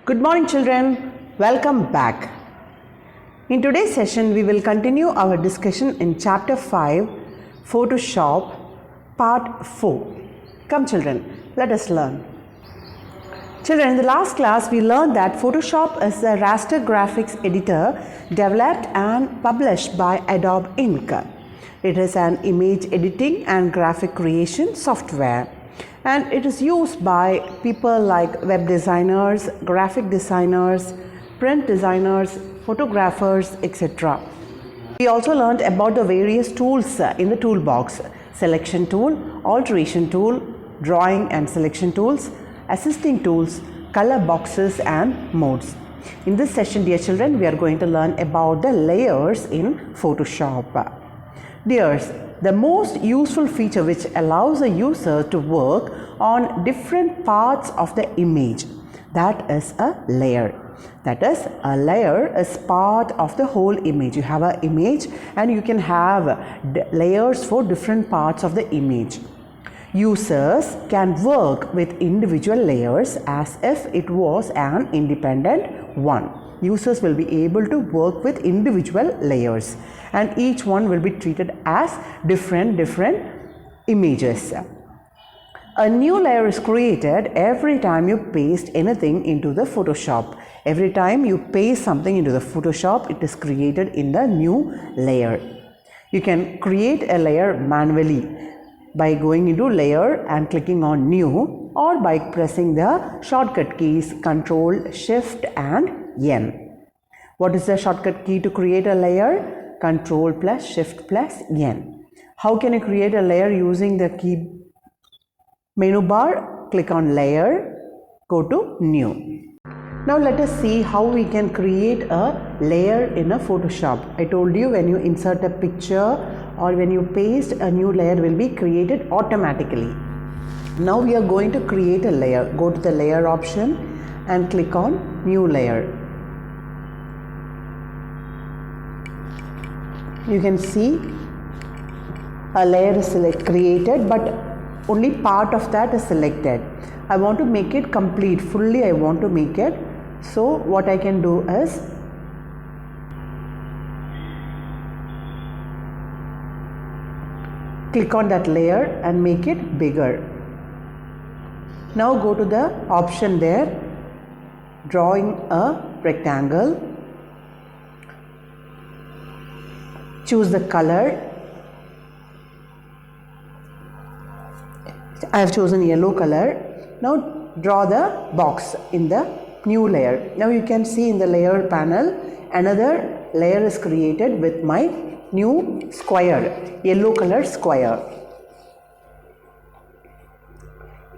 Good morning children, welcome back. In today's session we will continue our discussion in chapter 5 Photoshop part 4. Come children, let us learn. Children, in the last class we learned that Photoshop is a raster graphics editor developed and published by Adobe Inc. It is an image editing and graphic creation software, and it is used by people like web designers, graphic designers, print designers, photographers, etc. We also learned about the various tools in the toolbox: selection tool, alteration tool, drawing and selection tools, assisting tools, color boxes and modes. In this session, dear children, we are going to learn about the layers in Photoshop. Dears, the most useful feature which allows a user to work on different parts of the image, that is a layer. That is, a layer is part of the whole image. You have an image and you can have layers for different parts of the image. Users can work with individual layers as if it was an independent one. Users will be able to work with individual layers, and each one will be treated as different images. A new layer is created every time you paste anything into the Photoshop. Every time you paste something into the Photoshop, it is created in the new layer. You can create a layer manually by going into layer and clicking on new, or by pressing the shortcut keys Ctrl, Shift and N. What is the shortcut key to create a layer? Ctrl plus Shift plus N. How can you create a layer using the key menu bar? Click on layer, go to new. Now let us see how we can create a layer in a Photoshop. I told you, when you insert a picture or when you paste, a new layer will be created automatically. Now we are going to create a layer. Go to the layer option and click on new layer. You can see a layer is created, but only part of that is selected. I want to make it complete, fully I want to make it. So what I can do is click on that layer and make it bigger. Now go to the option there, drawing a rectangle. Choose the color. I have chosen yellow color. Now draw the box in the new layer. Now you can see in the layer panel, another layer is created with my new square, yellow color square.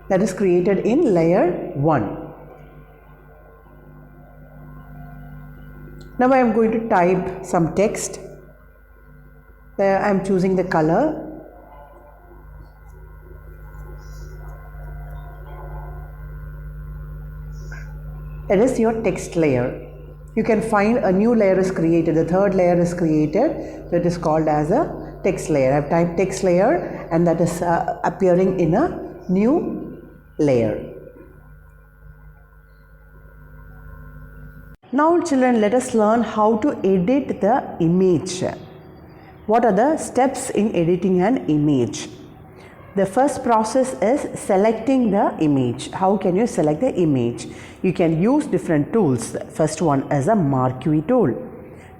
That is created in layer 1. Now I am going to type some text. There I am choosing the color. It is your text layer. You can find a new layer is created, the third layer is created, that is called as a text layer. I have typed text layer and that is appearing in a new layer. Now children, let us learn how to edit the image. What are the steps in editing an image? The first process is selecting the image. How can you select the image? You can use different tools. First one is a marquee tool.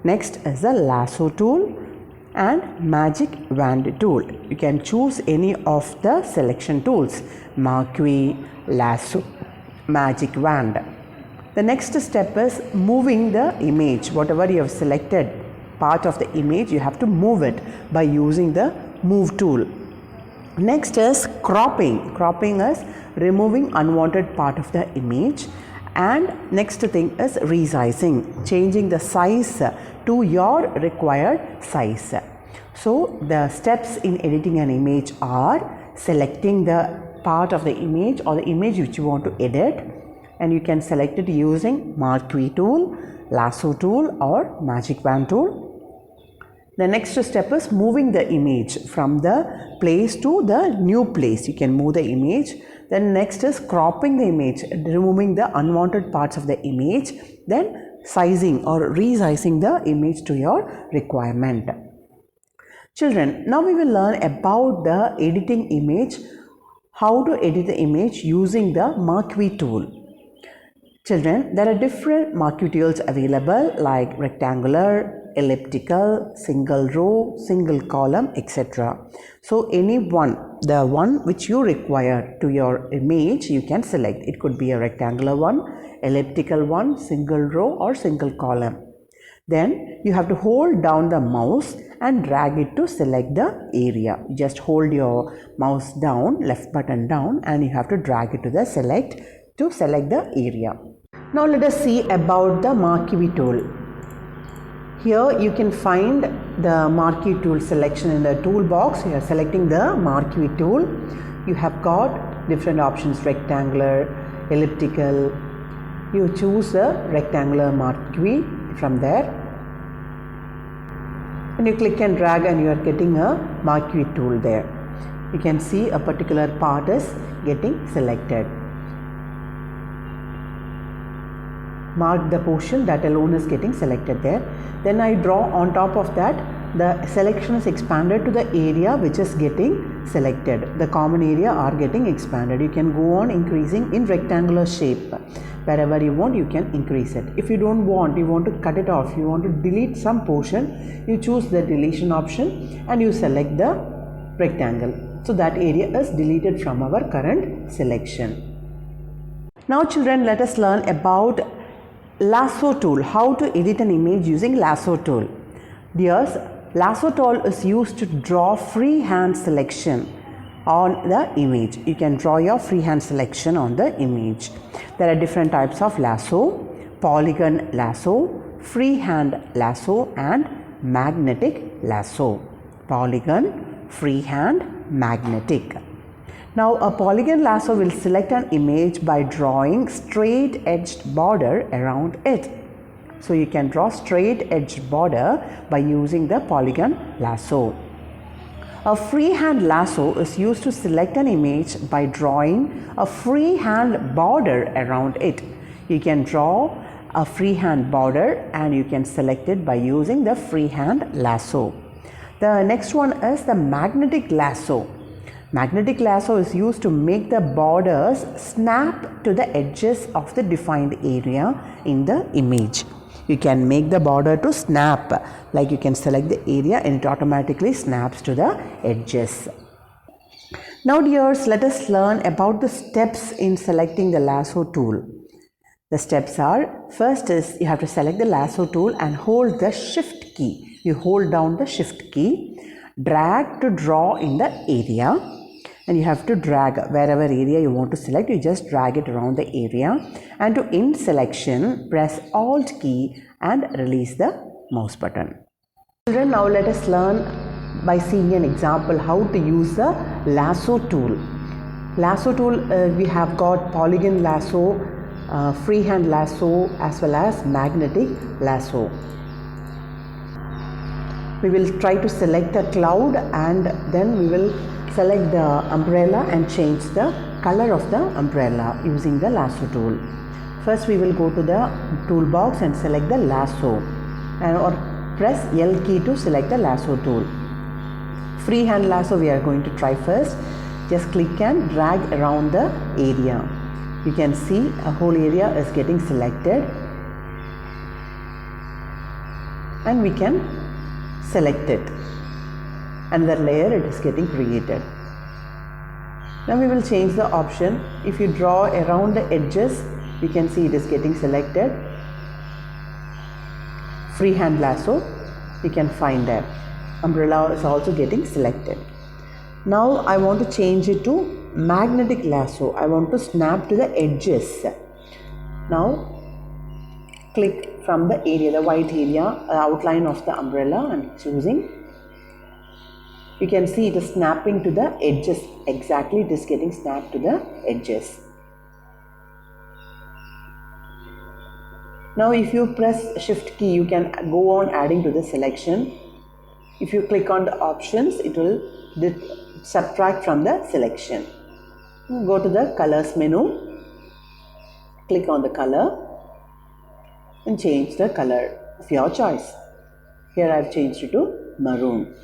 Next is a lasso tool and magic wand tool. You can choose any of the selection tools: marquee, lasso, magic wand. The next step is moving the image. Whatever you have selected part of the image, you have to move it by using the move tool. Next is cropping. Cropping is removing unwanted part of the image. And next thing is resizing, changing the size to your required size. So the steps in editing an image are selecting the part of the image or the image which you want to edit, and you can select it using marquee tool, lasso tool or magic wand tool. The next step is moving the image from the place to the new place. You can move the image. Then next is cropping the image, removing the unwanted parts of the image. Then sizing or resizing the image to your requirement. Children, now we will learn about the editing image, how to edit the image using the Marquee tool. Children, there are different marquee tools available like rectangular, elliptical, single row, single column, etc. So any one, the one which you require to your image, you can select. It could be a rectangular one, elliptical one, single row or single column. Then you have to hold down the mouse and drag it to select the area. Just hold your mouse down, left button down, and you have to drag it to the select the area. Now let us see about the Marquee tool. Here you can find the Marquee tool selection in the toolbox. You are selecting the Marquee tool. You have got different options, rectangular, elliptical. You choose a rectangular Marquee from there. And you click and drag and you are getting a Marquee tool there. You can see a particular part is getting selected. Mark the portion that alone is getting selected there. Then I draw on top of that, the selection is expanded to the area which is getting selected. The common area are getting expanded. You can go on increasing in rectangular shape. Wherever you want, you can increase it. If you don't want, you want to cut it off, you want to delete some portion, you choose the deletion option and you select the rectangle. So that area is deleted from our current selection. Now children, let us learn about Lasso tool, how to edit an image using Lasso tool. Dears, Lasso tool is used to draw freehand selection on the image. You can draw your freehand selection on the image. There are different types of lasso: polygon lasso, freehand lasso and magnetic lasso. Polygon, freehand, magnetic. Now a polygon lasso will select an image by drawing straight edged border around it. So you can draw straight edged border by using the polygon lasso. A freehand lasso is used to select an image by drawing a freehand border around it. You can draw a freehand border and you can select it by using the freehand lasso. The next one is the magnetic lasso. Magnetic lasso is used to make the borders snap to the edges of the defined area in the image. You can make the border to snap, like you can select the area and it automatically snaps to the edges. Now dears, let us learn about the steps in selecting the lasso tool. The steps are, first is you have to select the lasso tool and hold the shift key. You hold down the shift key, drag to draw in the area. And you have to drag wherever area you want to select, you just drag it around the area, and to end selection, press Alt key and release the mouse button. Children, now let us learn by seeing an example how to use the lasso tool. Lasso tool, we have got polygon lasso, freehand lasso as well as magnetic lasso. We will try to select a cloud and then we will select the umbrella and change the color of the umbrella using the lasso tool. First we will go to the toolbox and select the lasso or press L key to select the lasso tool. Freehand lasso we are going to try first. Just click and drag around the area. You can see a whole area is getting selected and we can select it. Another layer it is getting created. Now we will change the option. If you draw around the edges, you can see it is getting selected. Freehand lasso, you can find that. Umbrella is also getting selected. Now I want to change it to magnetic lasso. I want to snap to the edges. Now click from the area, the white area, outline of the umbrella and choosing. You can see it is snapping to the edges. Exactly, it is getting snapped to the edges. Now if you press shift key, you can go on adding to the selection. If you click on the options, it will subtract from the selection. Go to the colors menu, click on the color and change the color of your choice. Here I have changed it to maroon.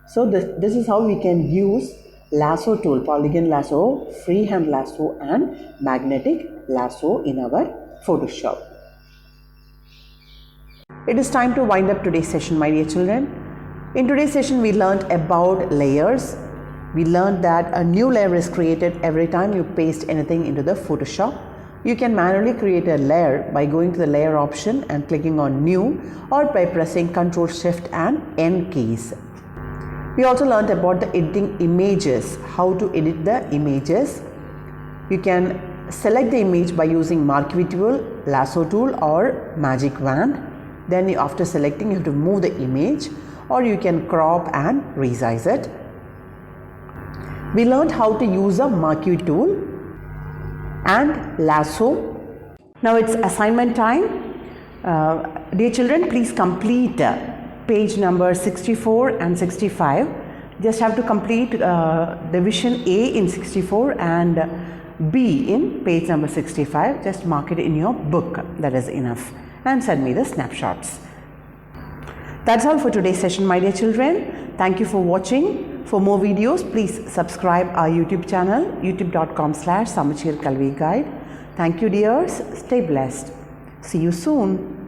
So this is how we can use lasso tool, polygon lasso, freehand lasso and magnetic lasso in our Photoshop. It is time to wind up today's session, my dear children. In today's session we learned about layers. We learned that a new layer is created every time you paste anything into the Photoshop. You can manually create a layer by going to the layer option and clicking on new, or by pressing Ctrl Shift and N keys. We also learned about the editing images, how to edit the images. You can select the image by using marquee tool, lasso tool or magic wand. Then after selecting, you have to move the image, or you can crop and resize it. We learned how to use a marquee tool and lasso. Now it's assignment time. Dear children, please complete page number 64 and 65. Just have to complete division A in 64 and B in page number 65. Just mark it in your book. That is enough. And send me the snapshots. That's all for today's session, my dear children. Thank you for watching. For more videos, please subscribe our YouTube channel, youtube.com/Samacheer Kalvi Guide. Thank you, dears. Stay blessed. See you soon.